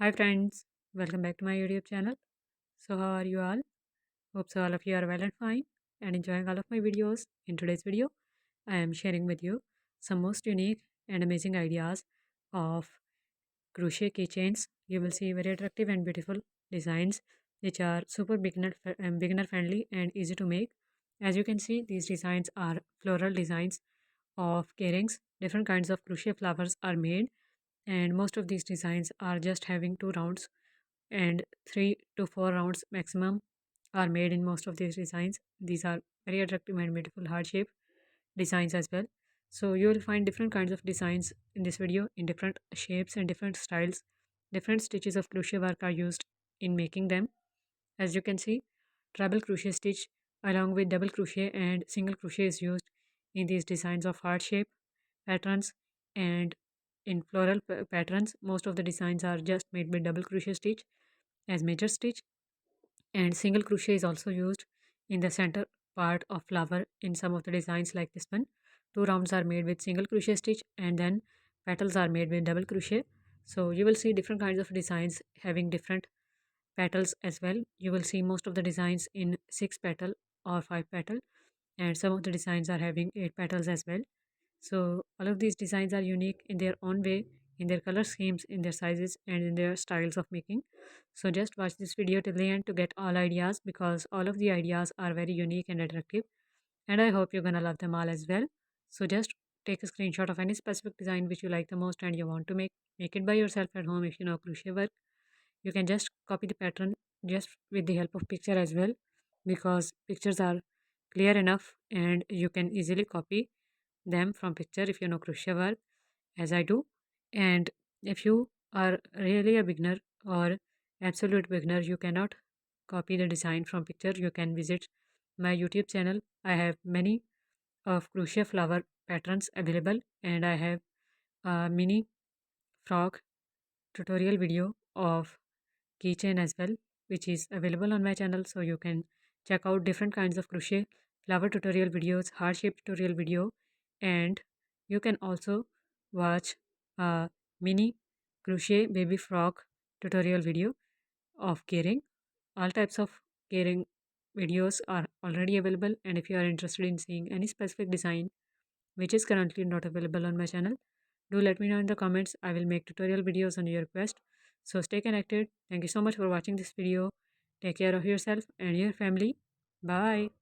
Hi friends, welcome back to my YouTube channel. So how are you all? Hope so all of you are well and fine and enjoying all of my videos. In today's video, I am sharing with you some most unique and amazing ideas of crochet keychains. You will see very attractive and beautiful designs which are super beginner friendly and easy to make. As you can see, these designs are floral designs of keyrings. Different kinds of crochet flowers are made, and most of these designs are just having two rounds, and 3 to 4 rounds maximum are made in most of these designs. These are very attractive and beautiful heart shape designs as well. So you will find different kinds of designs in this video in different shapes and different styles. Different stitches of crochet work are used in making them. As you can see, treble crochet stitch along with double crochet and single crochet is used in these designs of heart shape patterns, and in floral patterns most of the designs are just made with double crochet stitch as major stitch, and single crochet is also used in the center part of flower in some of the designs like this one. Two rounds are made with single crochet stitch and then petals are made with double crochet. So you will see different kinds of designs having different petals as well. You will see most of the designs in 6 petal or 5 petal, and some of the designs are having 8 petals as well. So all of these designs are unique in their own way, in their color schemes, in their sizes, and in their styles of making. So just watch this video till the end to get all ideas, because all of the ideas are very unique and attractive, and I hope you're gonna love them all as well. So just take a screenshot of any specific design which you like the most and you want to make it by yourself at home. If you know crochet work, you can just copy the pattern just with the help of picture as well, because pictures are clear enough and you can easily copy them from picture if you know crochet work as I do. And if you are really a beginner or absolute beginner, you cannot copy the design from picture, you can visit my YouTube channel. I have many of crochet flower patterns available, and I have a mini frog tutorial video of keychain as well, which is available on my channel. So you can check out different kinds of crochet flower tutorial videos, heart shape tutorial video, and you can also watch a mini crochet baby frog tutorial video of keyring. All types of keyring videos are already available, and if you are interested in seeing any specific design which is currently not available on my channel, do let me know in the comments. I will make tutorial videos on your request. So stay connected. Thank you so much for watching this video. Take care of yourself and your family. Bye.